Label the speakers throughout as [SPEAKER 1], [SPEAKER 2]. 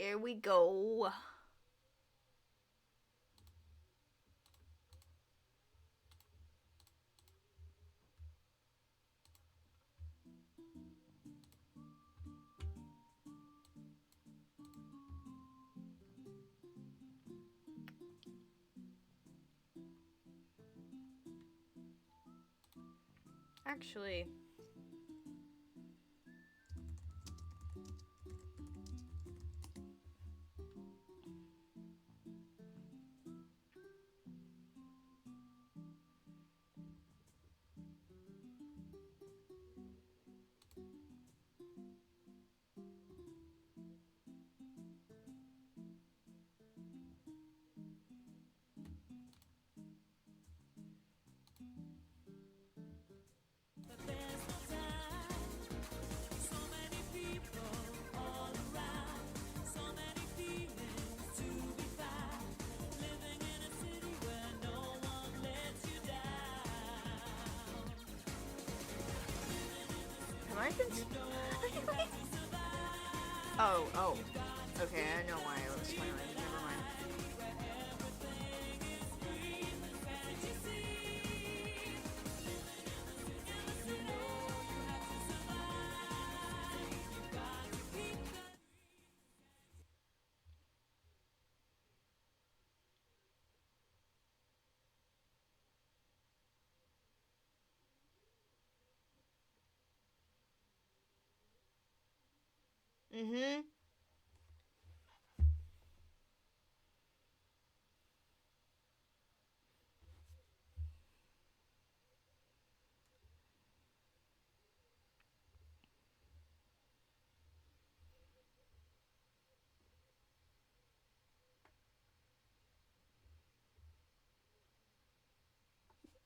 [SPEAKER 1] Here we go. Actually, am I oh. Okay, I know why I was smiling. Never mind. Mm-hmm.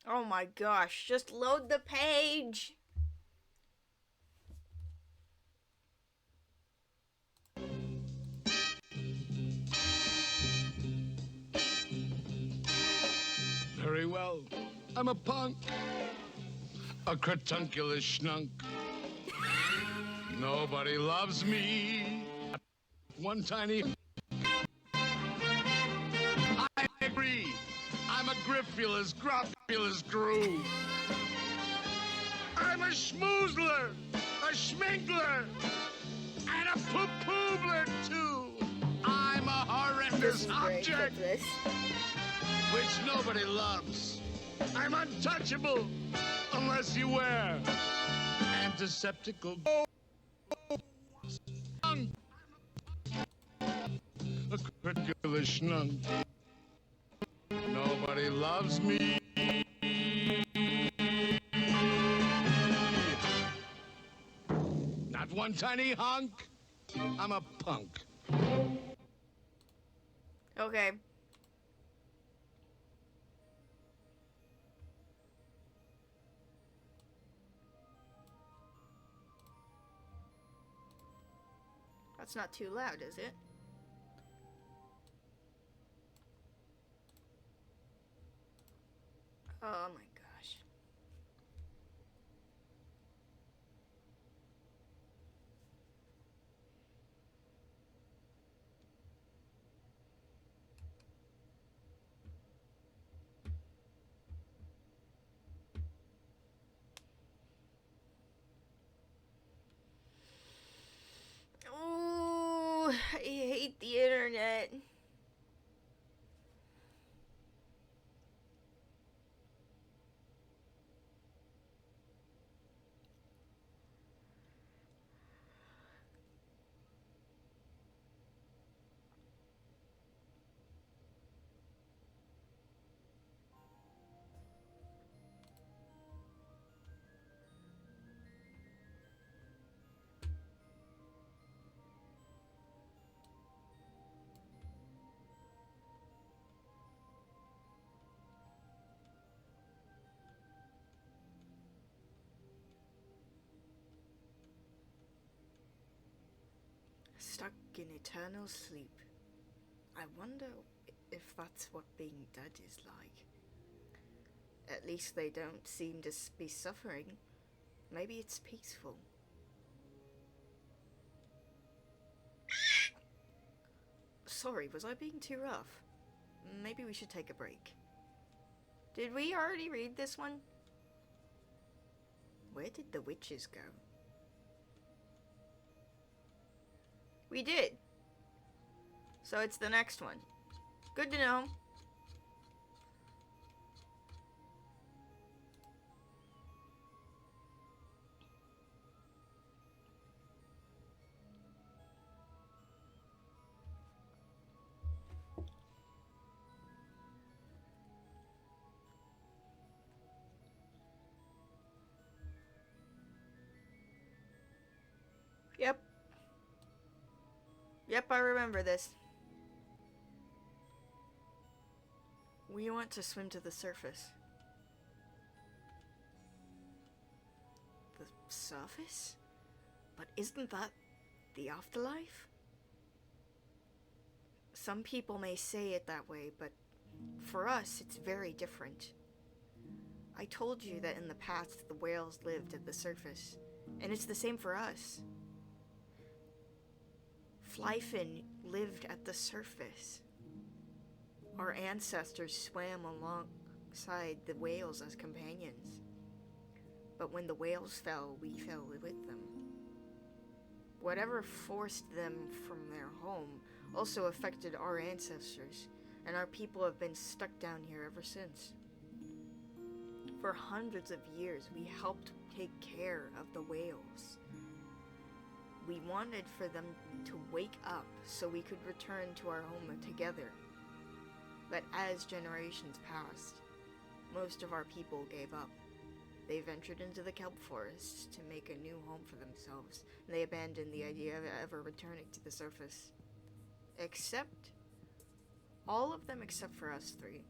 [SPEAKER 1] Oh my gosh, just load the page!
[SPEAKER 2] Very well. I'm a punk. A cretunculous schnunk. Nobody loves me. One tiny... I agree. I'm a griffulous, gruffulous groove. I'm a schmoozler, a schminkler, and a poo-poobler, too. I'm a horrendous object, which nobody loves. I'm untouchable, unless you wear antiseptical... A cretunculous schnunk. Nobody loves me. Not one tiny hunk. I'm a punk.
[SPEAKER 1] Okay. That's not too loud, is it? Oh my gosh. Oh, I hate the internet. Stuck in eternal sleep. I wonder if that's what being dead is like. At least they don't seem to be suffering. Maybe it's peaceful. Sorry, was I being too rough? Maybe we should take a break. Did we already read this one? Where did the witches go? We did. So it's the next one. Good to know. Yep. Yep, I remember this. We want to swim to the surface. The surface? But isn't that the afterlife? Some people may say it that way, but for us, it's very different. I told you that in the past, the whales lived at the surface, and it's the same for us. Flyfin lived at the surface. Our ancestors swam alongside the whales as companions. But when the whales fell, we fell with them. Whatever forced them from their home also affected our ancestors, and our people have been stuck down here ever since. For hundreds of years, we helped take care of the whales. We wanted for them to wake up so we could return to our home together. But as generations passed, most of our people gave up. They ventured into the kelp forests to make a new home for themselves, and they abandoned the idea of ever returning to the surface. Except, all of them except for us three.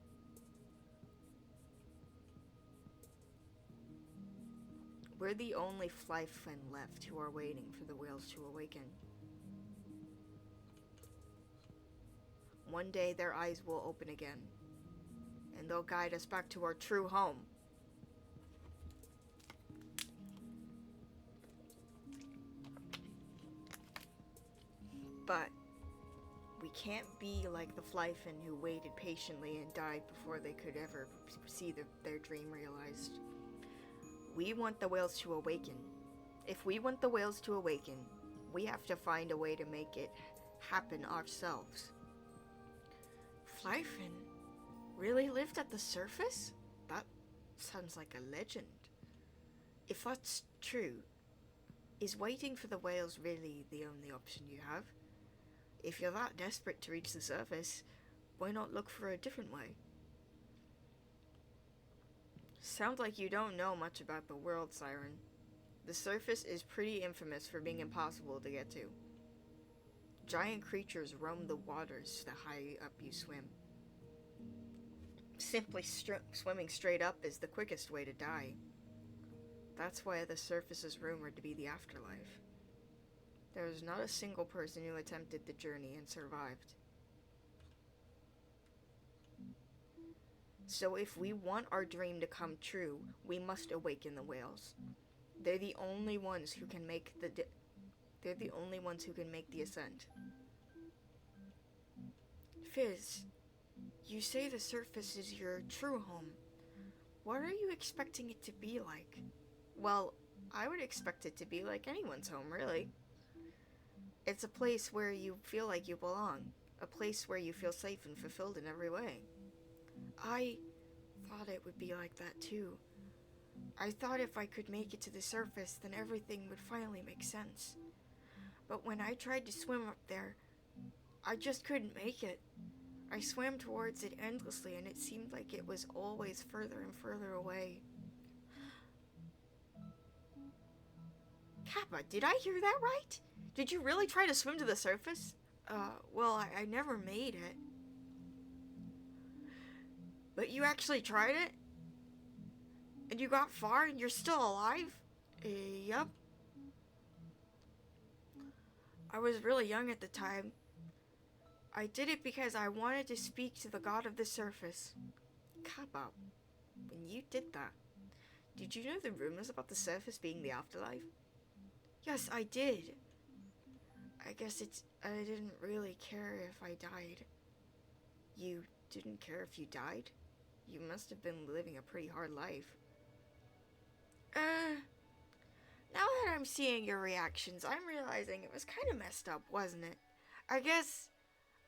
[SPEAKER 1] We're the only flyfen left who are waiting for the whales to awaken. One day their eyes will open again, and they'll guide us back to our true home. But we can't be like the flyfen who waited patiently and died before they could ever see their dream realized. We want the whales to awaken. If we want the whales to awaken, we have to find a way to make it happen ourselves. Flyfen really lived at the surface? That sounds like a legend. If that's true, is waiting for the whales really the only option you have? If you're that desperate to reach the surface, why not look for a different way? Sounds like you don't know much about the world, Siren. The surface is pretty infamous for being impossible to get to. Giant creatures roam the waters the higher up you swim. Simply swimming straight up is the quickest way to die. That's why the surface is rumored to be the afterlife. There is not a single person who attempted the journey and survived. So if we want our dream to come true, we must awaken the whales. They're the only ones who can make the ascent. Fizz, you say the surface is your true home. What are you expecting it to be like? Well, I would expect it to be like anyone's home, really. It's a place where you feel like you belong. A place where you feel safe and fulfilled in every way. I thought it would be like that too. I thought if I could make it to the surface, then everything would finally make sense. But when I tried to swim up there, I just couldn't make it. I swam towards it endlessly, and it seemed like it was always further and further away. Kappa, did I hear that right? Did you really try to swim to the surface? Well, I never made it. But you actually tried it? And you got far and you're still alive? Yup. I was really young at the time. I did it because I wanted to speak to the god of the surface. Kappa, when you did that, did you know the rumors about the surface being the afterlife? Yes, I did. I guess it's I didn't really care if I died. You didn't care if you died? You must have been living a pretty hard life. Now that I'm seeing your reactions, I'm realizing it was kind of messed up, wasn't it? I guess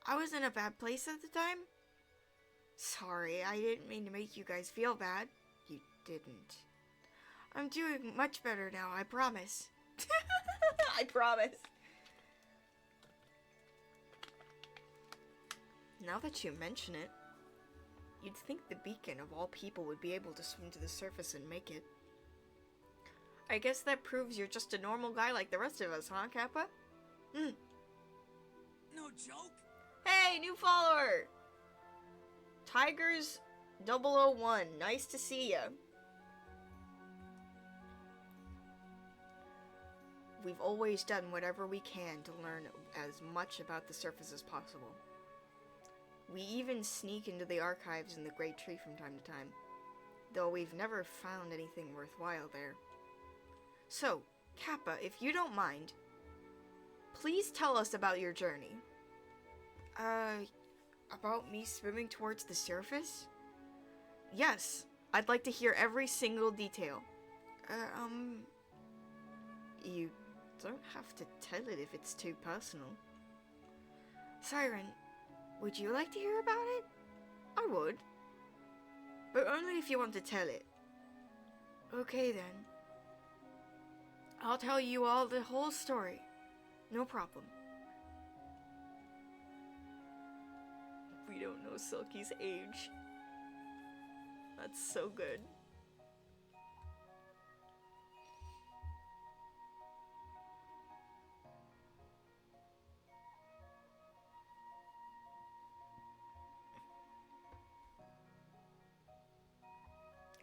[SPEAKER 1] I was in a bad place at the time? Sorry, I didn't mean to make you guys feel bad. You didn't. I'm doing much better now, I promise. I promise. Now that you mention it, you'd think the beacon of all people would be able to swim to the surface and make it. I guess that proves you're just a normal guy like the rest of us, huh, Kappa?
[SPEAKER 3] No joke?
[SPEAKER 1] Hey, new follower! Tigers001, nice to see ya. We've always done whatever we can to learn as much about the surface as possible. We even sneak into the archives in the Great Tree from time to time, though we've never found anything worthwhile there. So, Kappa, if you don't mind, please tell us about your journey. About me swimming towards the surface? Yes, I'd like to hear every single detail. You don't have to tell it if it's too personal. Siren, would you like to hear about it? I would. But only if you want to tell it. Okay then. I'll tell you all the whole story. No problem. We don't know Silky's age. That's so good.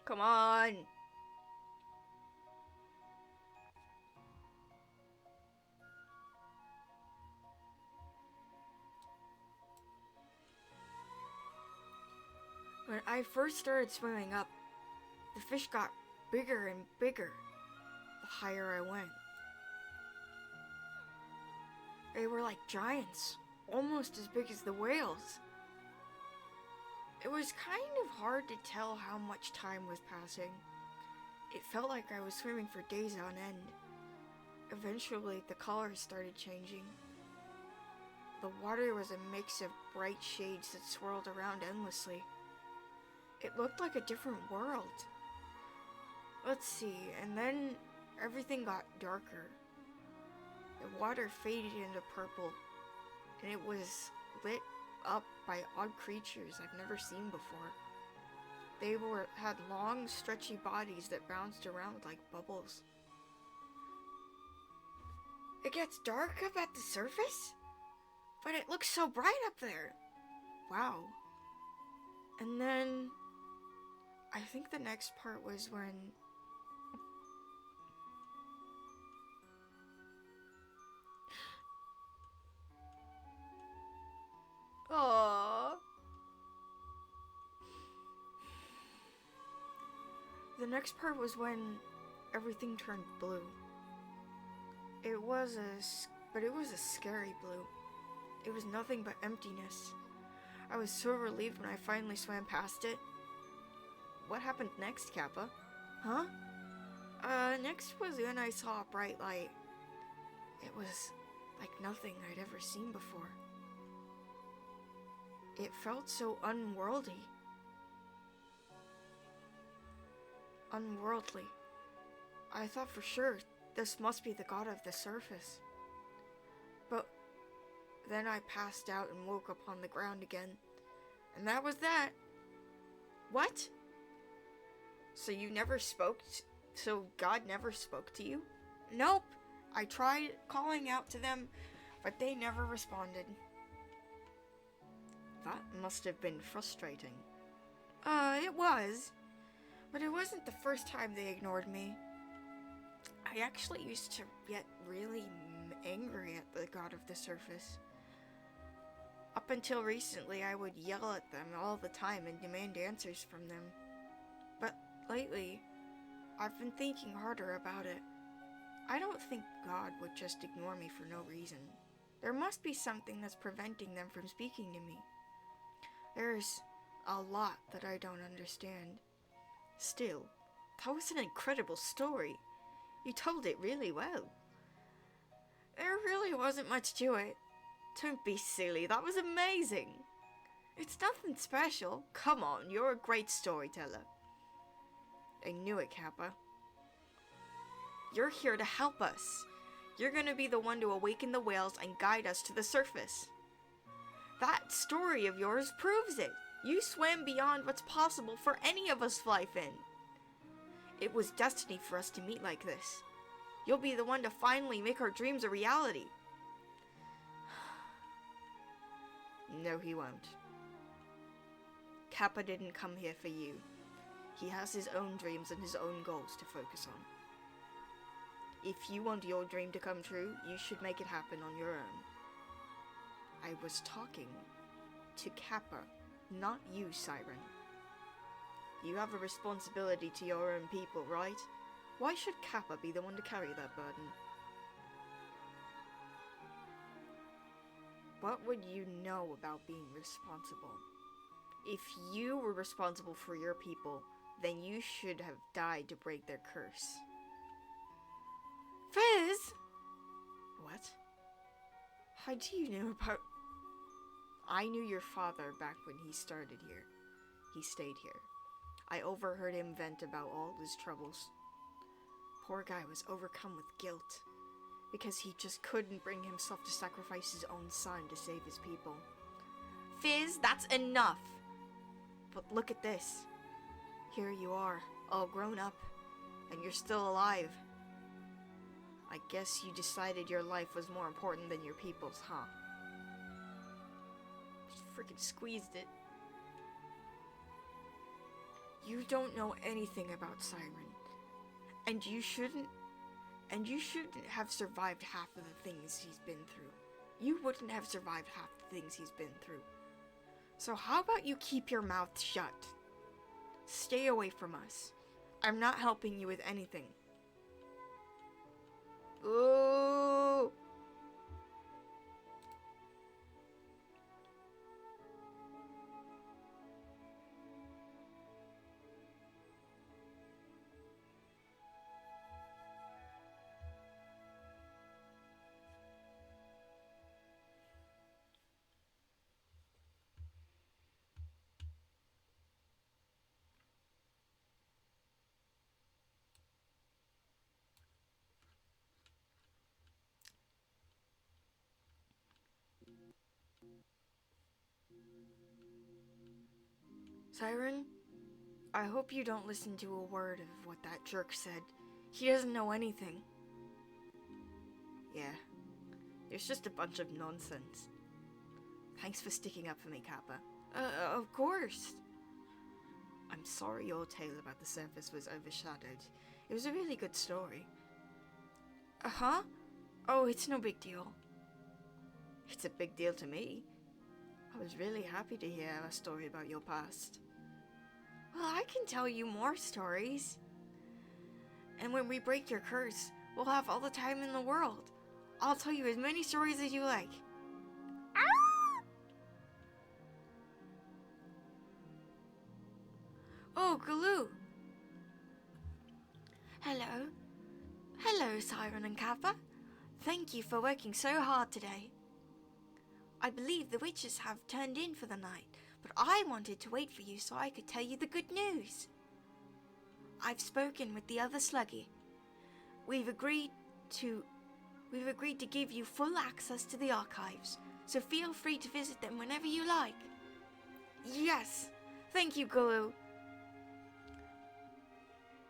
[SPEAKER 1] Come on! When I first started swimming up, the fish got bigger and bigger the higher I went. They were like giants, almost as big as the whales. It was kind of hard to tell how much time was passing. It felt like I was swimming for days on end. Eventually, the colors started changing. The water was a mix of bright shades that swirled around endlessly. It looked like a different world. Let's see, and then everything got darker. The water faded into purple, and it was lit up by odd creatures I've never seen before. They had long, stretchy bodies that bounced around like bubbles. It gets dark up at the surface? But it looks so bright up there. Wow. And then I think the next part was when Aww. The next part was when everything turned blue. It was a scary blue. It was nothing but emptiness. I was so relieved when I finally swam past it. What happened next, Kappa? Huh? Next was when I saw a bright light. It was like nothing I'd ever seen before. It felt so unworldly. Unworldly. I thought for sure this must be the god of the surface. But then I passed out and woke up on the ground again. And that was that. What? So God never spoke to you? Nope. I tried calling out to them, but they never responded. That must have been frustrating. It was. But it wasn't the first time they ignored me. I actually used to get really angry at the god of the surface. Up until recently, I would yell at them all the time and demand answers from them. But lately, I've been thinking harder about it. I don't think God would just ignore me for no reason. There must be something that's preventing them from speaking to me. There's a lot that I don't understand. Still, that was an incredible story. You told it really well. There really wasn't much to it. Don't be silly, that was amazing. It's nothing special. Come on, you're a great storyteller. I knew it, Kappa. You're here to help us. You're gonna be the one to awaken the whales and guide us to the surface. That story of yours proves it. You swam beyond what's possible for any of us fly fin. It was destiny for us to meet like this. You'll be the one to finally make our dreams a reality. No, he won't. Kappa didn't come here for you. He has his own dreams and his own goals to focus on. If you want your dream to come true, you should make it happen on your own. I was talking to Kappa, not you, Siren. You have a responsibility to your own people, right? Why should Kappa be the one to carry that burden? What would you know about being responsible? If you were responsible for your people, then you should have died to break their curse. Fizz! What? How do you know about... I knew your father back when he started here. He stayed here. I overheard him vent about all his troubles. Poor guy was overcome with guilt, because he just couldn't bring himself to sacrifice his own son to save his people. Fizz, that's enough! But look at this. Here you are, all grown up, and you're still alive. I guess you decided your life was more important than your people's, huh? Just freaking squeezed it. You don't know anything about Siren. And you shouldn't have survived half of the things he's been through. You wouldn't have survived half the things he's been through. So how about you keep your mouth shut? Stay away from us. I'm not helping you with anything. Ooh! Siren, I hope you don't listen to a word of what that jerk said. He doesn't know anything. Yeah, it's just a bunch of nonsense. Thanks for sticking up for me, Kappa. Of course. I'm sorry your tale about the surface was overshadowed. It was a really good story. Uh-huh? Oh, it's no big deal. It's a big deal to me. I was really happy to hear a story about your past. Well, I can tell you more stories. And when we break your curse, we'll have all the time in the world. I'll tell you as many stories as you like. Ah! Oh, Galoo. Hello. Hello, Siren and Kappa. Thank you for working so hard today. I believe the witches have turned in for the night, but I wanted to wait for you so I could tell you the good news. I've spoken with the other Sluggy. We've agreed to give you full access to the archives, so feel free to visit them whenever you like. Yes, thank you, Galoo.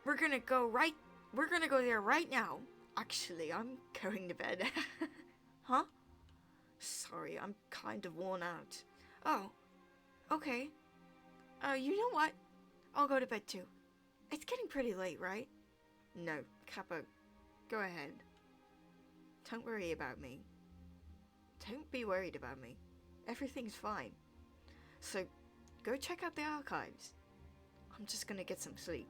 [SPEAKER 1] We're gonna go there right now. Actually, I'm going to bed. Huh? Sorry, I'm kind of worn out. Oh, okay. You know what? I'll go to bed too. It's getting pretty late, right? No, Kappa, go ahead. Don't worry about me. Don't be worried about me. Everything's fine. So, go check out the archives. I'm just gonna get some sleep.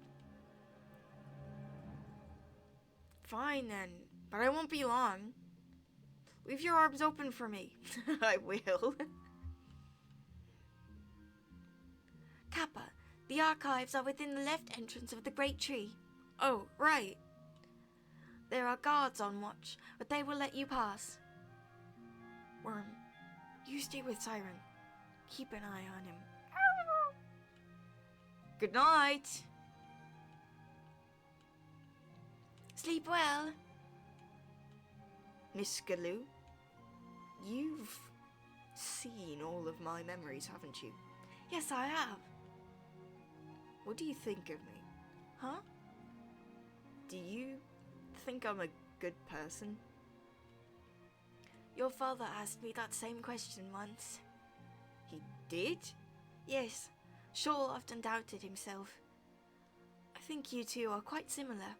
[SPEAKER 1] Fine then, but I won't be long. Leave your arms open for me. I will.
[SPEAKER 3] Kappa, the archives are within the left entrance of the Great Tree.
[SPEAKER 1] Oh, right.
[SPEAKER 3] There are guards on watch, but they will let you pass.
[SPEAKER 1] Worm, you stay with Siren. Keep an eye on him. Good night.
[SPEAKER 3] Sleep well.
[SPEAKER 1] Miss Galoo, you've seen all of my memories, haven't you?
[SPEAKER 3] Yes, I have.
[SPEAKER 1] What do you think of me?
[SPEAKER 3] Huh?
[SPEAKER 1] Do you think I'm a good person?
[SPEAKER 3] Your father asked me that same question once.
[SPEAKER 1] He did?
[SPEAKER 3] Yes, Shaw often doubted himself. I think you two are quite similar.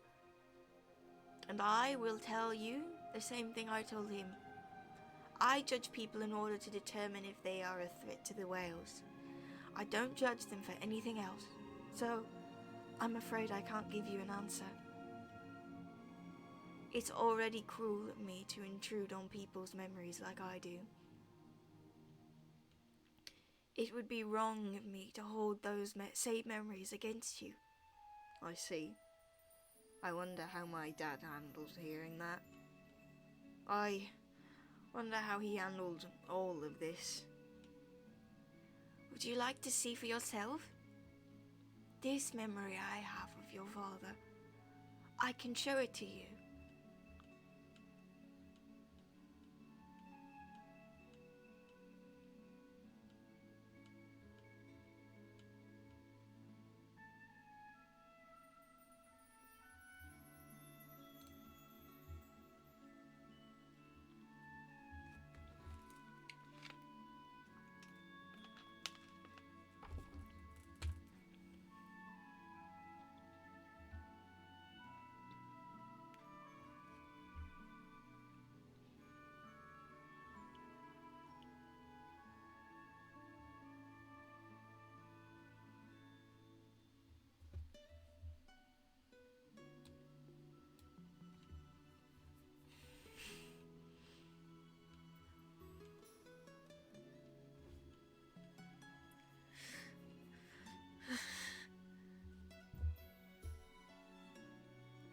[SPEAKER 3] And I will tell you the same thing I told him. I judge people in order to determine if they are a threat to the whales. I don't judge them for anything else. So, I'm afraid I can't give you an answer. It's already cruel of me to intrude on people's memories like I do. It would be wrong of me to hold those saved memories against you.
[SPEAKER 1] I see. I wonder how my dad handled hearing that. I wonder how he handled all of this.
[SPEAKER 3] Would you like to see for yourself? This memory I have of your father, I can show it to you.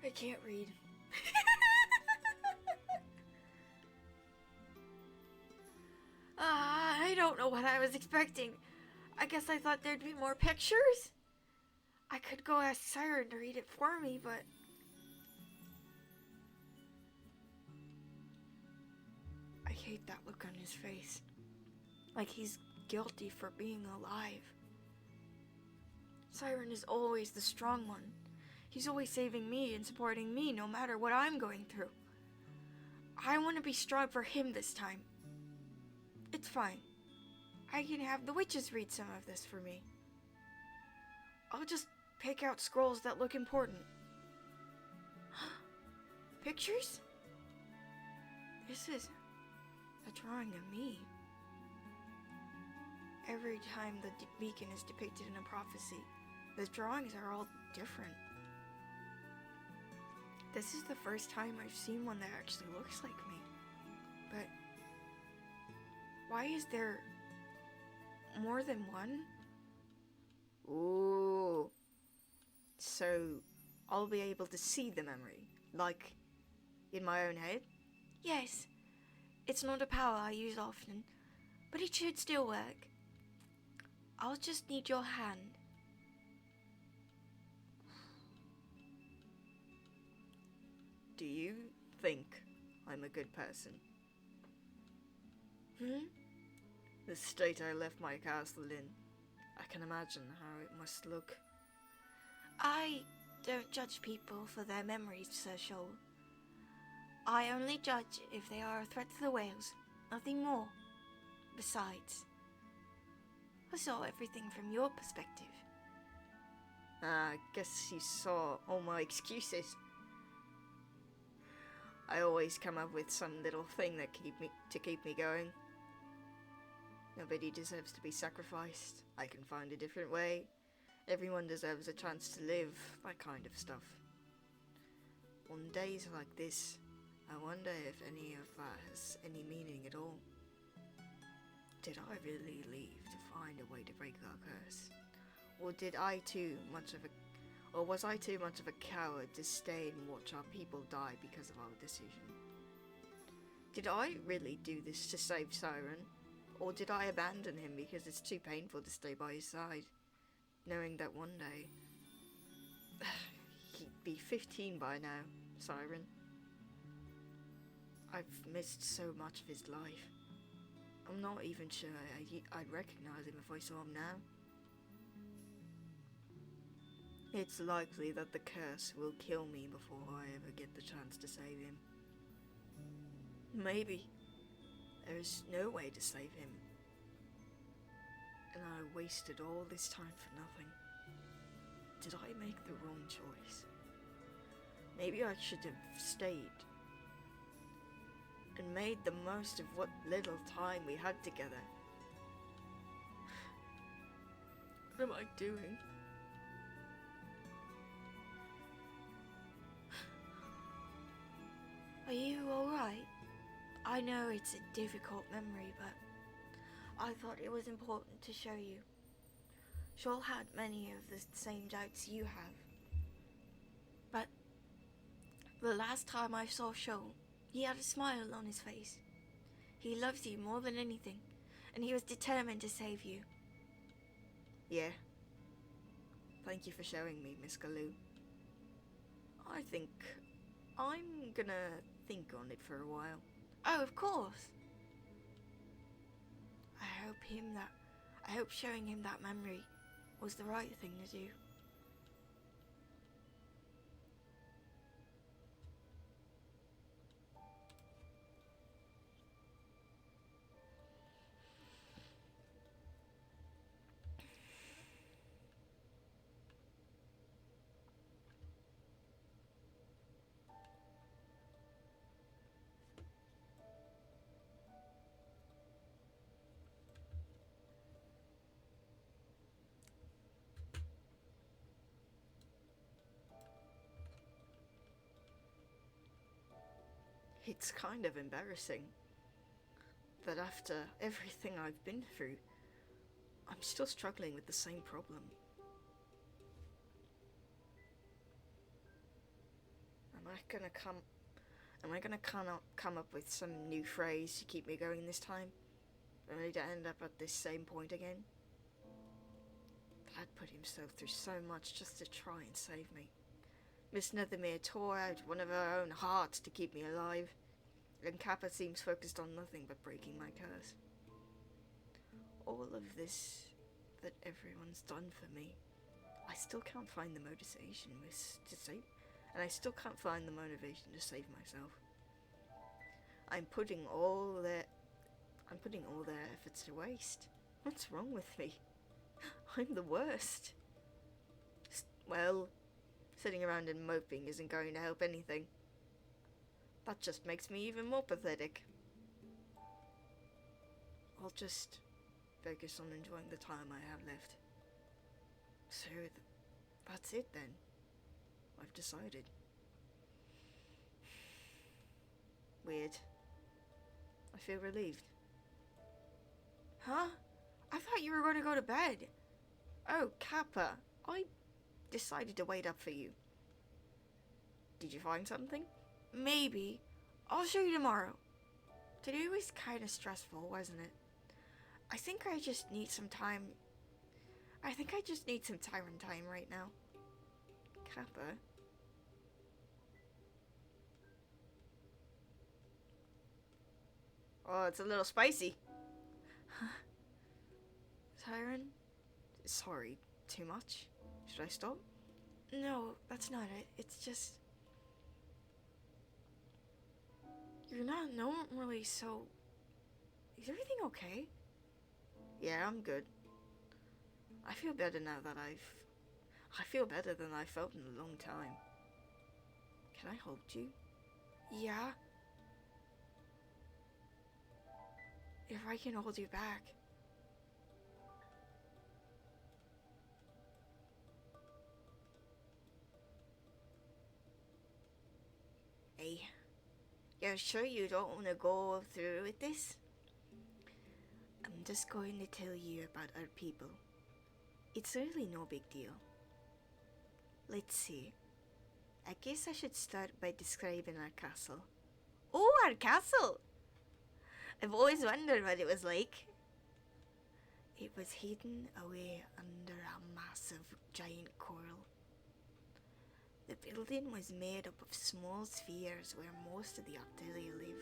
[SPEAKER 1] I can't read.
[SPEAKER 3] I don't know what I was expecting. I guess I thought there'd be more pictures. I could go ask Siren to read it for me, but...
[SPEAKER 1] I hate that look on his face. Like he's guilty for being alive. Siren is always the strong one. He's always saving me and supporting me no matter what I'm going through. I want to be strong for him this time. It's fine. I can have the witches read some of this for me. I'll just pick out scrolls that look important. Pictures? This is a drawing of me. Every time the beacon is depicted in a prophecy, the drawings are all different. This is the first time I've seen one that actually looks like me. But why is there more than one? Ooh. So I'll be able to see the memory, like in my own head?
[SPEAKER 3] Yes, it's not a power I use often, but it should still work. I'll just need your hand.
[SPEAKER 1] Do you think I'm a good person? The state I left my castle in. I can imagine how it must look.
[SPEAKER 3] I don't judge people for their memories, Sir Shoal. I only judge if they are a threat to the whales, nothing more. Besides, I saw everything from your perspective.
[SPEAKER 1] I guess you saw all my excuses. I always come up with some little thing that keep me going. Nobody deserves to be sacrificed. I can find a different way. Everyone deserves a chance to live, that kind of stuff. On days like this, I wonder if any of that has any meaning at all. Did I really leave to find a way to break our curse? Or was I too much of a coward to stay and watch our people die because of our decision? Did I really do this to save Siren? Or did I abandon him because it's too painful to stay by his side, knowing that one day he'd be 15 by now, Siren? I've missed so much of his life. I'm not even sure I'd recognize him if I saw him now. It's likely that the curse will kill me before I ever get the chance to save him. Maybe there is no way to save him, and I wasted all this time for nothing. Did I make the wrong choice? Maybe I should have stayed and made the most of what little time we had together. What am I doing?
[SPEAKER 3] Are you alright? I know it's a difficult memory, but I thought it was important to show you. Shoal had many of the same doubts you have. But the last time I saw Shoal, he had a smile on his face. He loves you more than anything, and he was determined to save you.
[SPEAKER 1] Yeah. Thank you for showing me, Miss Galoo. I think I'm gonna think on it for a while.
[SPEAKER 3] Oh, of course. I hope showing him that memory was the right thing to do.
[SPEAKER 1] It's kind of embarrassing that after everything I've been through, I'm still struggling with the same problem. Am I gonna come up with some new phrase to keep me going this time? Only to end up at this same point again? Dad put himself through so much just to try and save me. Miss Nethermere tore out one of her own hearts to keep me alive, and Kappa seems focused on nothing but breaking my curse. All of this that everyone's done for me, I still can't find the motivation to save, and I still can't find the motivation to save myself. I'm putting all their efforts to waste. What's wrong with me? I'm the worst. Well, sitting around and moping isn't going to help anything. That just makes me even more pathetic. I'll just focus on enjoying the time I have left. So that's it then. I've decided. Weird. I feel relieved.
[SPEAKER 3] Huh? I thought you were going to go to bed.
[SPEAKER 1] Oh, Kappa, I decided to wait up for you. Did you find something?
[SPEAKER 3] Maybe. I'll show you tomorrow. Today was kind of stressful, wasn't it? I think I just need some time. I think I just need some Tyrant time right now.
[SPEAKER 1] Kappa? Oh, it's a little spicy.
[SPEAKER 3] Tyron?
[SPEAKER 1] Sorry, too much? Should I stop?
[SPEAKER 3] No, that's not it. It's just... You're not normally so... Is everything okay?
[SPEAKER 1] Yeah, I'm good. I feel better now that I feel better than I felt in a long time. Can I hold you?
[SPEAKER 3] Yeah? If I can hold you back.
[SPEAKER 1] Hey,
[SPEAKER 3] You're sure you don't want to go through with this?
[SPEAKER 1] I'm just going to tell you about our people. It's really no big deal. Let's see. I guess I should start by describing our castle.
[SPEAKER 3] Oh, our castle! I've always wondered what it was like.
[SPEAKER 1] It was hidden away under a massive giant coral. The building was made up of small spheres where most of the Octalia live.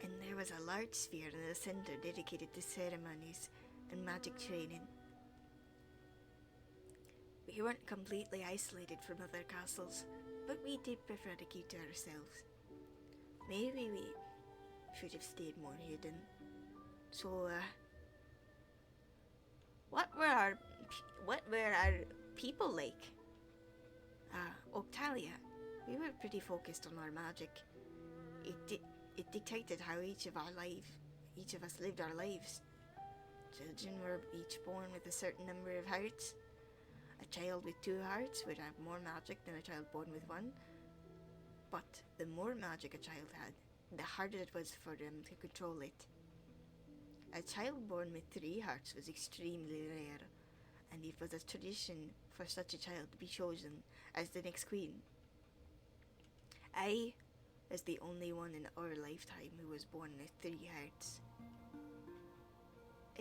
[SPEAKER 1] And there was a large sphere in the center dedicated to ceremonies and magic training. We weren't completely isolated from other castles, but we did prefer to keep to ourselves. Maybe we should have stayed more hidden. So,
[SPEAKER 3] What were our people like?
[SPEAKER 1] Octalia, we were pretty focused on our magic. It dictated how each of us lived our lives. Children were each born with a certain number of hearts. A child with 2 hearts would have more magic than a child born with 1. But the more magic a child had, the harder it was for them to control it. A child born with 3 hearts was extremely rare, and it was a tradition for such a child to be chosen as the next queen. I was the only one in our lifetime who was born with 3 hearts.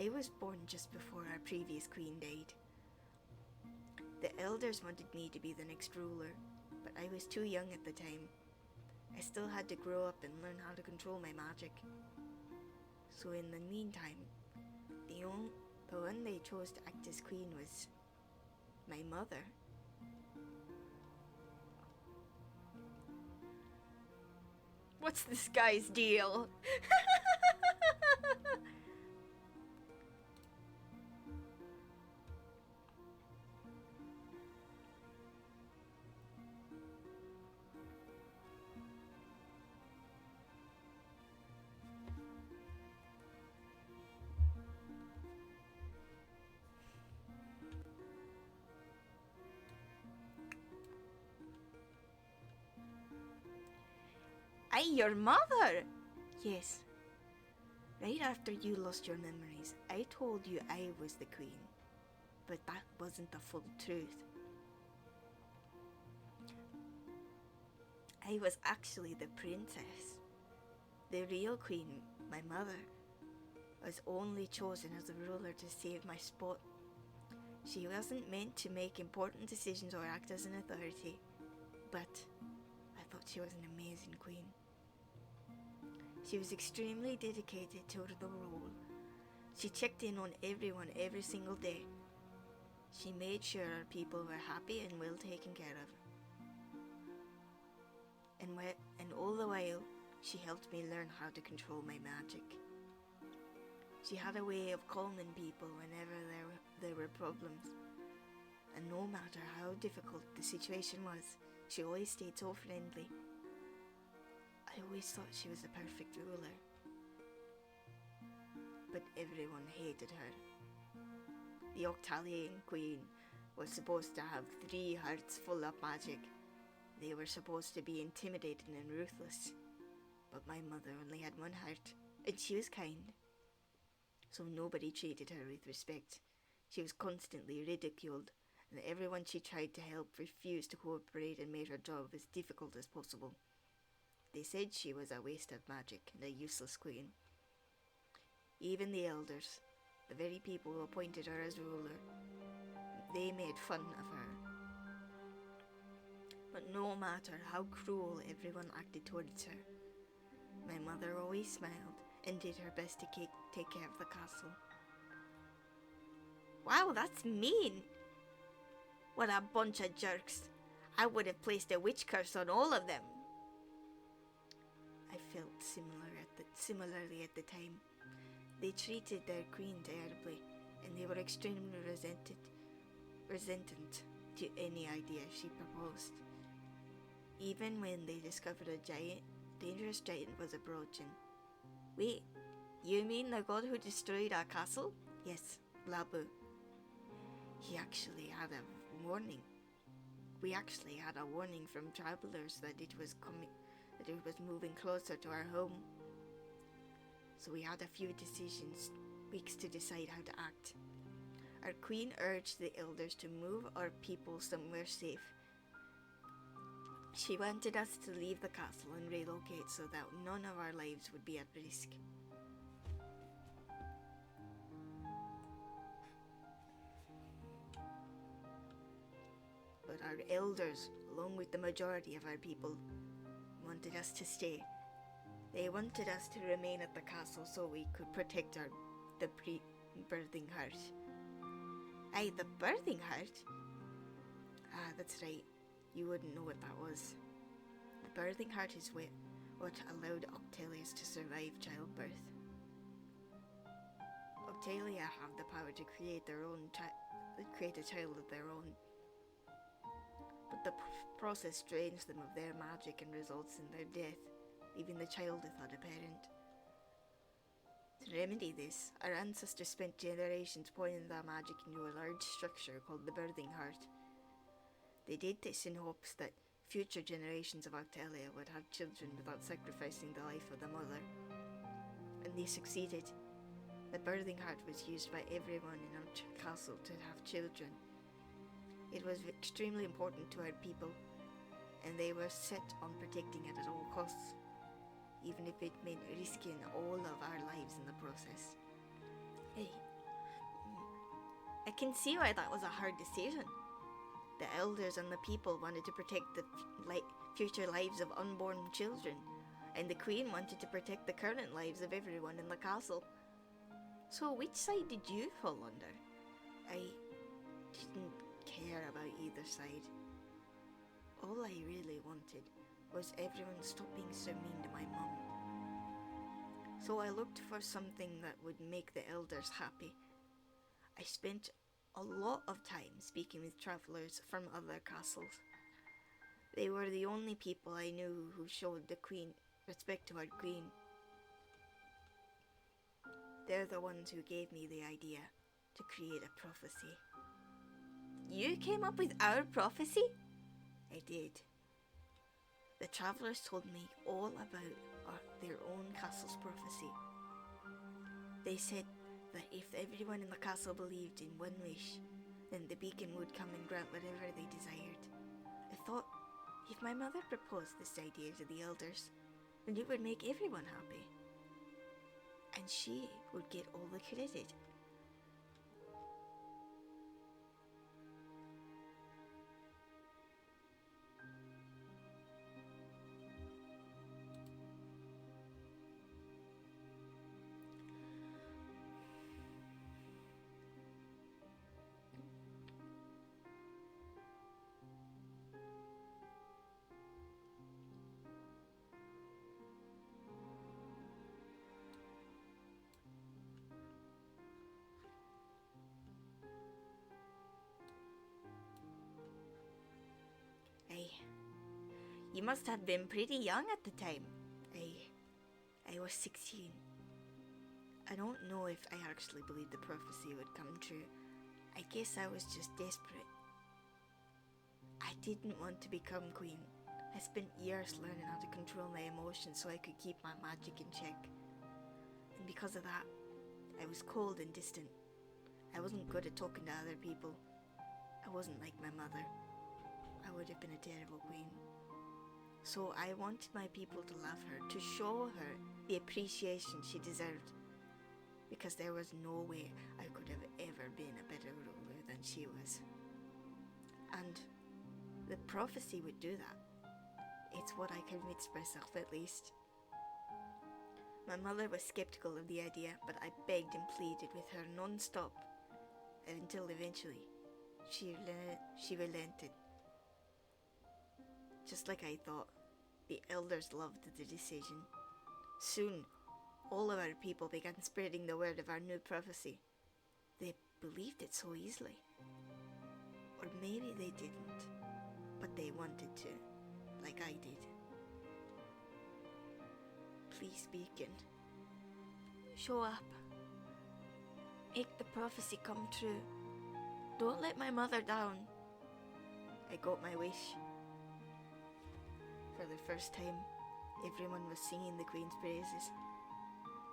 [SPEAKER 1] I was born just before our previous queen died. The elders wanted me to be the next ruler, but I was too young at the time. I still had to grow up and learn how to control my magic. So in the meantime, the one they chose to act as queen was my mother.
[SPEAKER 3] What's this guy's deal? Your mother?
[SPEAKER 1] Yes. Right after you lost your memories, I told you I was the queen. But that wasn't the full truth. I was actually the princess. The real queen, my mother, was only chosen as the ruler to save my spot. She wasn't meant to make important decisions or act as an authority, but I thought she was an amazing queen. She was extremely dedicated to the role. She checked in on everyone every single day. She made sure our people were happy and well taken care of. And all the while, she helped me learn how to control my magic. She had a way of calming people whenever there were problems. And no matter how difficult the situation was, she always stayed so friendly. I always thought she was the perfect ruler. But everyone hated her. The Octalian queen was supposed to have 3 hearts full of magic. They were supposed to be intimidating and ruthless. But my mother only had 1 heart, and she was kind. So nobody treated her with respect. She was constantly ridiculed, and everyone she tried to help refused to cooperate and made her job as difficult as possible. They said she was a waste of magic and a useless queen. Even the elders, the very people who appointed her as ruler, they made fun of her. But no matter how cruel everyone acted towards her, my mother always smiled and did her best to take care of the castle.
[SPEAKER 3] Wow, that's mean. What a bunch of jerks. I would have placed a witch curse on all of them.
[SPEAKER 1] I felt similarly at the time. They treated their queen terribly, and they were extremely resistant to any idea she proposed. Even when they discovered a dangerous giant was approaching.
[SPEAKER 3] Wait, you mean the god who destroyed our castle?
[SPEAKER 1] Yes, Blabu. He actually had a warning. We actually had a warning from travelers that it was coming, that it was moving closer to our home. So we had a few weeks to decide how to act. Our queen urged the elders to move our people somewhere safe. She wanted us to leave the castle and relocate so that none of our lives would be at risk. But our elders, along with the majority of our people, wanted us to stay. They wanted us to remain at the castle so we could protect the birthing heart. Aye, the birthing heart? Ah, that's right. You wouldn't know what that was. The birthing heart is what allowed Octalias to survive childbirth. Octalia have the power to create create a child of their own. But the process drains them of their magic and results in their death, leaving the child without a parent. To remedy this, our ancestors spent generations pouring their magic into a large structure called the birthing heart. They did this in hopes that future generations of Octalia would have children without sacrificing the life of the mother. And they succeeded. The birthing heart was used by everyone in our castle to have children. It was extremely important to our people, and they were set on protecting it at all costs, even if it meant risking all of our lives in the process.
[SPEAKER 3] Hey, I can see why that was a hard decision.
[SPEAKER 1] The elders and the people wanted to protect the future lives of unborn children, and the queen wanted to protect the current lives of everyone in the castle.
[SPEAKER 3] So which side did you fall under?
[SPEAKER 1] I didn't care about either side. All I really wanted was everyone stop being so mean to my mum. So I looked for something that would make the elders happy. I spent a lot of time speaking with travelers from other castles. They were the only people I knew who showed respect to our queen. They're the ones who gave me the idea to create a prophecy.
[SPEAKER 3] You came up with our prophecy?
[SPEAKER 1] I did. The travellers told me all about their own castle's prophecy. They said that if everyone in the castle believed in one wish, then the beacon would come and grant whatever they desired. I thought, if my mother proposed this idea to the elders, then it would make everyone happy. And she would get all the credit.
[SPEAKER 3] You must have been pretty young at the time.
[SPEAKER 1] I was 16. I don't know if I actually believed the prophecy would come true. I guess I was just desperate. I didn't want to become queen. I spent years learning how to control my emotions so I could keep my magic in check. And because of that, I was cold and distant. I wasn't good at talking to other people. I wasn't like my mother. I would have been a terrible queen. So I wanted my people to love her, to show her the appreciation she deserved. Because there was no way I could have ever been a better ruler than she was. And the prophecy would do that. It's what I convinced myself, at least. My mother was skeptical of the idea, but I begged and pleaded with her non-stop, until eventually she relented. Just like I thought, the elders loved the decision. Soon, all of our people began spreading the word of our new prophecy. They believed it so easily. Or maybe they didn't, but they wanted to, like I did. Please, Beacon.
[SPEAKER 3] Show up. Make the prophecy come true. Don't let my mother down.
[SPEAKER 1] I got my wish. For the first time, Everyone was singing the Queen's praises.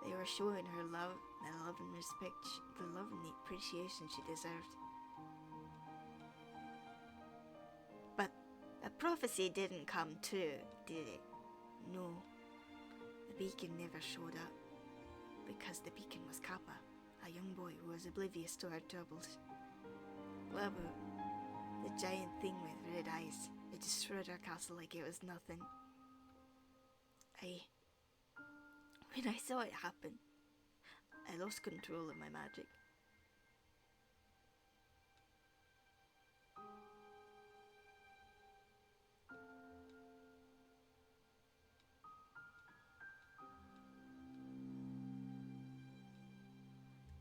[SPEAKER 1] They were showing her the love and respect, the love and the appreciation she deserved. But the prophecy didn't come true, did it? No. The beacon never showed up, because the beacon was Kappa, a young boy who was oblivious to our troubles. Labu, the giant thing with red eyes, it destroyed our castle like it was nothing. When I saw it happen, I lost control of my magic.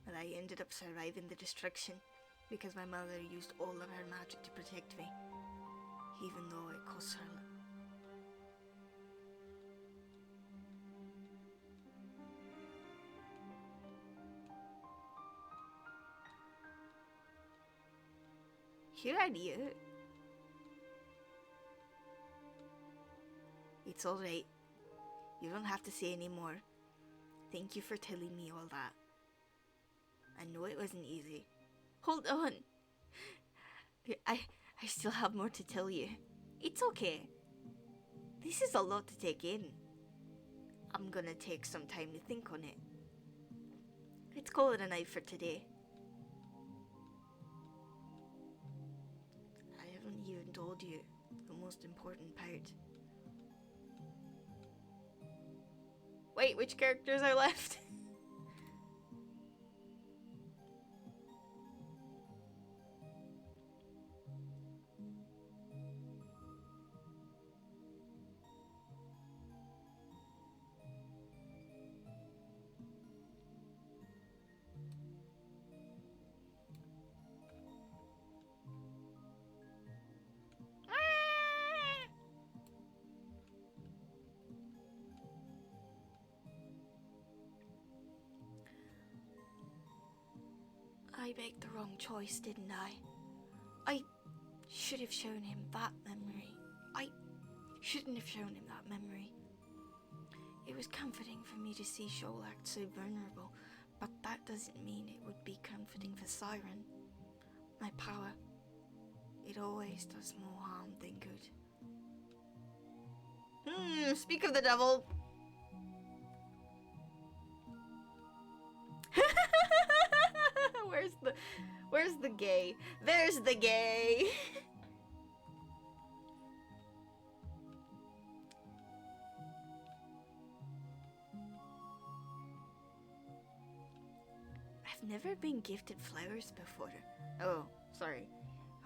[SPEAKER 1] But I ended up surviving the destruction because my mother used all of her magic to protect me, even though it cost her. Who are you? It's alright. You don't have to say any more. Thank you for telling me all that. I know it wasn't easy. Hold on. I still have more to tell you. It's okay. This is a lot to take in. I'm gonna take some time to think on it. Let's call it a night for today. I haven't even told you the most important part. Wait, which characters are left? I made the wrong choice, didn't I? I should have shown him that memory. I shouldn't have shown him that memory. It was comforting for me to see Shoal act so vulnerable, but that doesn't mean it would be comforting for Siren. My power, it always does more harm than good. Speak of the devil. Where's the gay? There's the gay. I've never been gifted flowers before. Oh, sorry.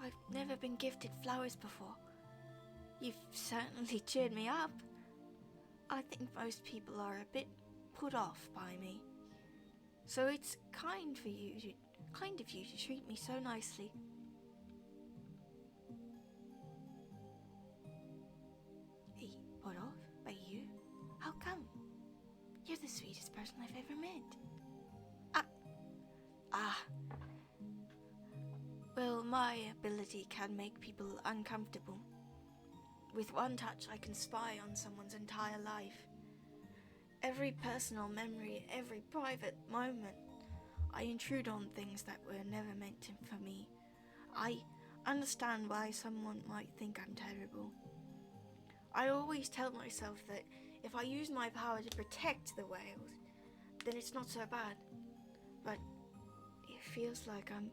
[SPEAKER 1] I've never been gifted flowers before. You've certainly cheered me up. I think most people are a bit put off by me. So it's kind of you to treat me so nicely. Hey, put off by you? How come? You're the sweetest person I've ever met. Well, my ability can make people uncomfortable. With one touch, I can spy on someone's entire life. Every personal memory, every private moment, I intrude on things that were never meant for me. I understand why someone might think I'm terrible. I always tell myself that if I use my power to protect the whales, then it's not so bad. But it feels like I'm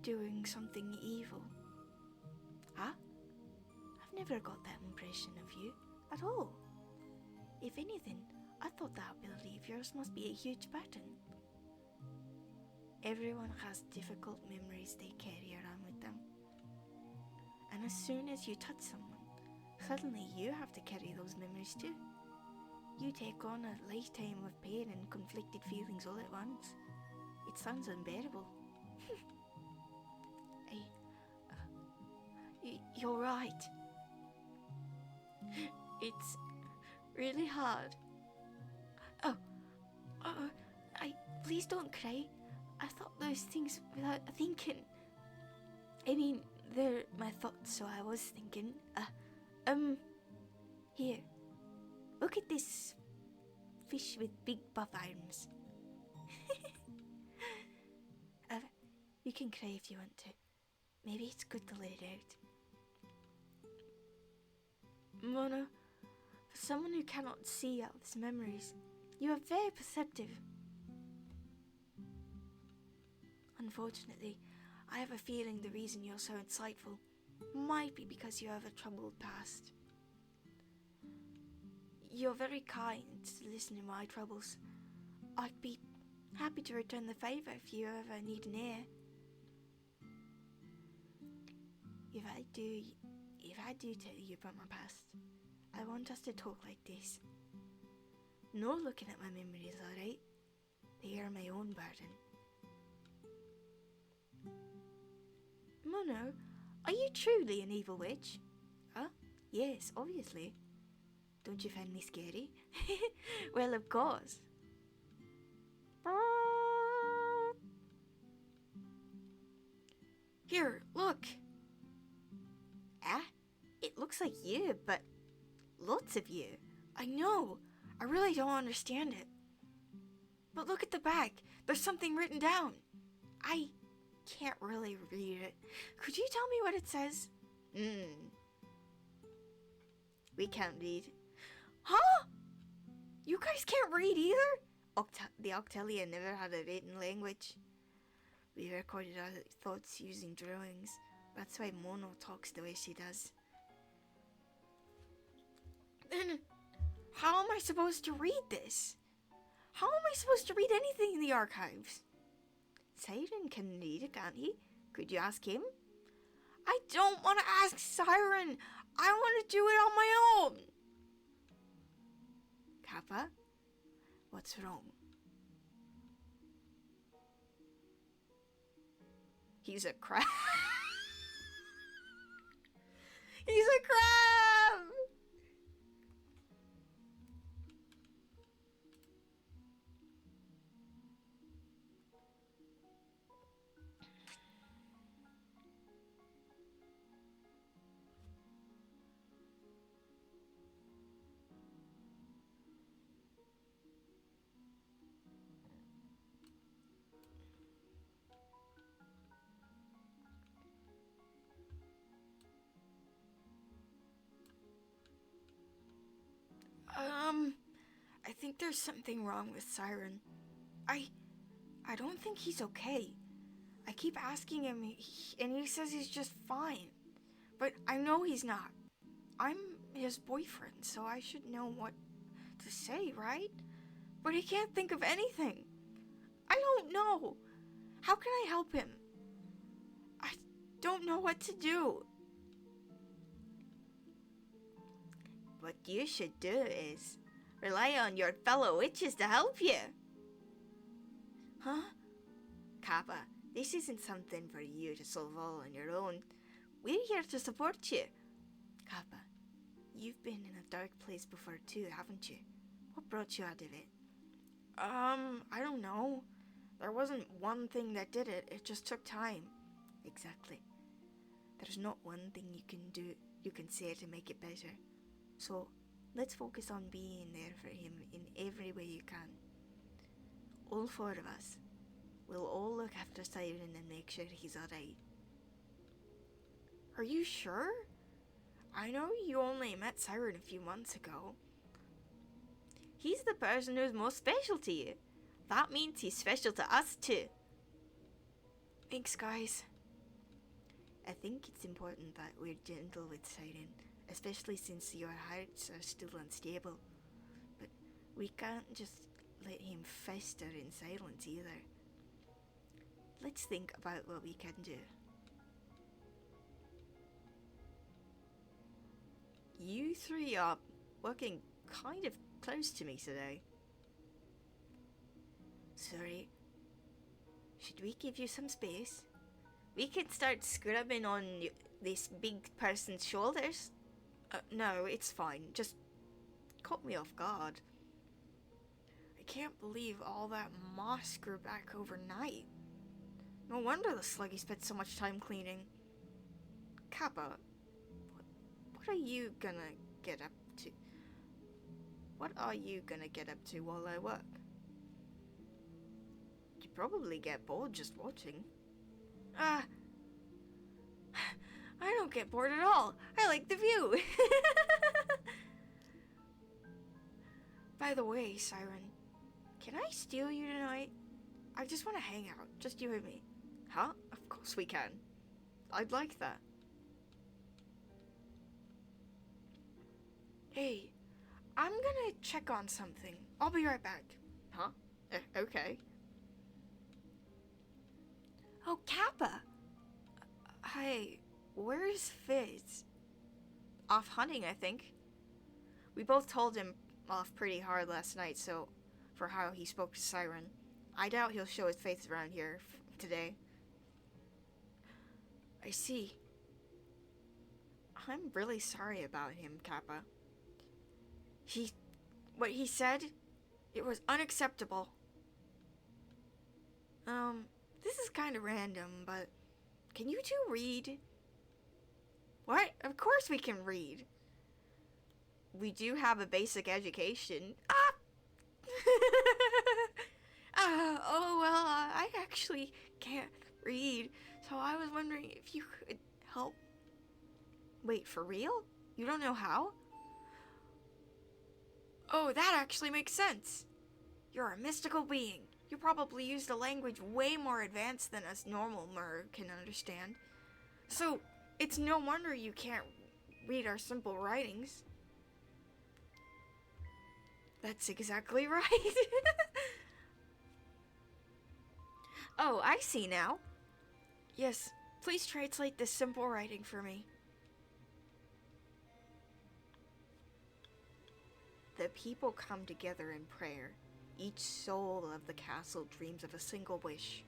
[SPEAKER 1] doing something evil. Huh? I've never got that impression of you at all. If anything, I thought that ability of yours must be a huge burden. Everyone has difficult memories they carry around with them. And as soon as you touch someone, suddenly you have to carry those memories too. You take on a lifetime of pain and conflicted feelings all at once. It sounds unbearable. You're right. It's really hard. Please don't cry. I thought those things without thinking. I mean, they're my thoughts, so I was thinking. Here.
[SPEAKER 3] Look at this fish with big buff arms. You can cry if you want to. Maybe it's good to let it out. Mona, for someone who cannot see Al's memories, you are very perceptive. Unfortunately, I have a feeling the reason you're so insightful might be because you have a troubled past. You're very kind to listen to my troubles. I'd be happy to return the favour if you ever need an ear. If I do tell you about my past, I want us to talk like this. No looking at my memories, alright? They are my own burden. Mono, are you truly an evil witch? Huh? Yes, obviously. Don't you find me scary? Well, of course. Here, look. Ah, it looks like you, but lots of you. I know. I really don't understand it. But look at the back. There's something written down. I can't really read it. Could you tell me what it says?
[SPEAKER 1] We can't read.
[SPEAKER 3] Huh? You guys can't read either?
[SPEAKER 1] The Octelia never had a written language. We recorded our thoughts using drawings. That's why Mono talks the way she does.
[SPEAKER 3] Then, how am I supposed to read this? How am I supposed to read anything in the archives?
[SPEAKER 1] Siren can read it, can't he? Could you ask him?
[SPEAKER 3] I don't want to ask Siren. I want to do it on my own.
[SPEAKER 1] Kappa, what's wrong? He's a crab.
[SPEAKER 3] He's a crab! I think there's something wrong with Siren. I don't think he's okay. I keep asking him, and he says he's just fine. But I know he's not. I'm his boyfriend, so I should know what to say, right? But he can't think of anything. I don't know. How can I help him? I don't know what to do.
[SPEAKER 1] What you should do is rely on your fellow witches to help you.
[SPEAKER 3] Huh?
[SPEAKER 1] Kappa, this isn't something for you to solve all on your own. We're here to support you. Kappa, you've been in a dark place before too, haven't you? What brought you out of it?
[SPEAKER 3] I don't know. There wasn't one thing that did it. It just took time.
[SPEAKER 1] Exactly. There's not one thing you can say to make it better. So, let's focus on being there for him in every way you can. All four of us. We'll all look after Siren and make sure he's alright.
[SPEAKER 3] Are you sure? I know you only met Siren a few months ago.
[SPEAKER 1] He's the person who's most special to you. That means he's special to us too.
[SPEAKER 3] Thanks, guys.
[SPEAKER 1] I think it's important that we're gentle with Siren, especially since your hearts are still unstable. But we can't just let him fester in silence either. Let's think about what we can do. You three are working kind of close to me today. Sorry. Should we give you some space? We can start scrubbing on this big person's shoulders.
[SPEAKER 3] No, it's fine. Just
[SPEAKER 1] Caught me off guard.
[SPEAKER 3] I can't believe all that moss grew back overnight. No wonder the Sluggy spent so much time cleaning.
[SPEAKER 1] Kappa, what are you gonna get up to? What are you gonna get up to while I work? You probably get bored just watching.
[SPEAKER 3] I don't get bored at all. I like the view. By the way, Siren, can I steal you tonight? I just want to hang out, just you and me.
[SPEAKER 1] Huh? Of course we can. I'd like that.
[SPEAKER 3] Hey, I'm gonna check on something. I'll be right back.
[SPEAKER 1] Huh? Okay.
[SPEAKER 3] Oh, Kappa! Hey, where's Fizz?
[SPEAKER 1] Off hunting, I think. We both told him off pretty hard last night, so for how he spoke to Siren. I doubt he'll show his face around here today.
[SPEAKER 3] I see.
[SPEAKER 1] I'm really sorry about him, Kappa.
[SPEAKER 3] What he said, it was unacceptable. This is kind of random, but can you two read?
[SPEAKER 1] What? Of course we can read. We do have a basic education.
[SPEAKER 3] I actually can't read, so I was wondering if you could help.
[SPEAKER 1] Wait, for real? You don't know how?
[SPEAKER 3] Oh, that actually makes sense. You're a mystical being. You probably used a language way more advanced than us normal Mer can understand. So, it's no wonder you can't read our simple writings.
[SPEAKER 1] That's exactly right. Oh, I see now.
[SPEAKER 3] Yes, please translate this simple writing for me.
[SPEAKER 1] The people come together in prayer. Each soul of the castle dreams of a single wish,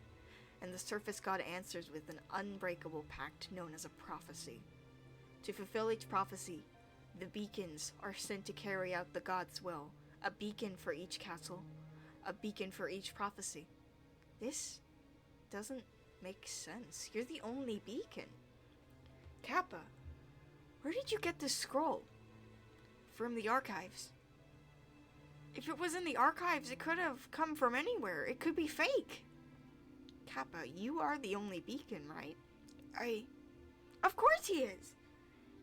[SPEAKER 1] and the surface god answers with an unbreakable pact known as a prophecy. To fulfill each prophecy, the beacons are sent to carry out the god's will, a beacon for each castle, a beacon for each prophecy. This doesn't make sense. You're the only beacon.
[SPEAKER 3] Kappa, where did you get this scroll?
[SPEAKER 1] From the archives.
[SPEAKER 3] If it was in the archives, it could have come from anywhere. It could be fake.
[SPEAKER 1] Kappa, you are the only beacon, right?
[SPEAKER 3] Of course he is.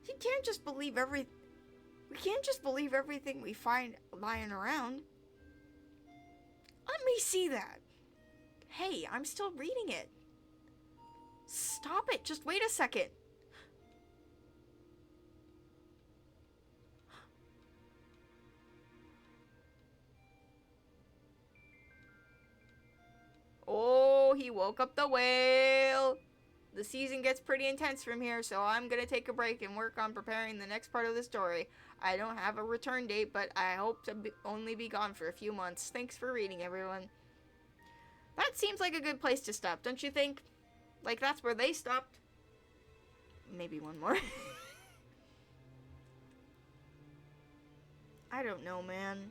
[SPEAKER 3] We can't just believe everything we find lying around. Let me see that.
[SPEAKER 1] Hey, I'm still reading it.
[SPEAKER 3] Stop it. Just wait a second.
[SPEAKER 1] Oh, he woke up the whale. The season gets pretty intense from here, so I'm gonna take a break and work on preparing the next part of the story. I don't have a return date, but I hope to only be gone for a few months. Thanks for reading, everyone. That seems like a good place to stop, don't you think? Like, that's where they stopped. Maybe one more. I don't know, man.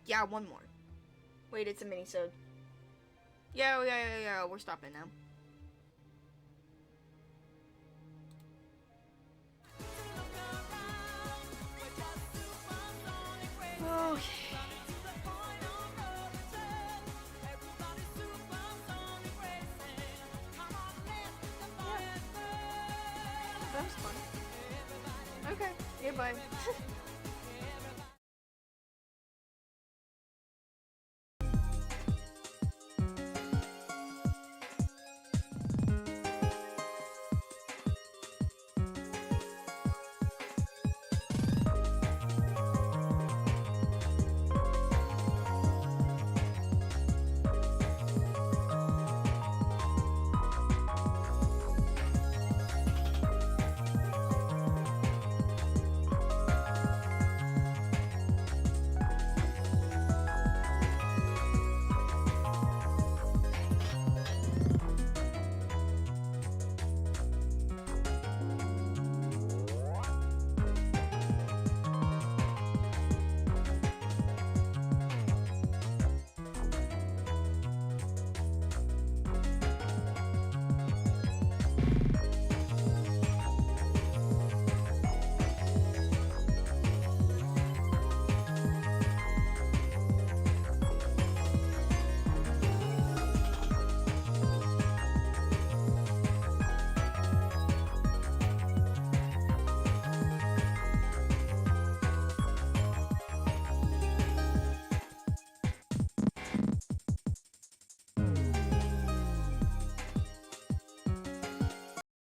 [SPEAKER 1] Yeah, one more. Wait, it's a mini-sode. Yeah, we're stopping now.
[SPEAKER 3] Okay.
[SPEAKER 1] That was fun. Okay, yeah, bye.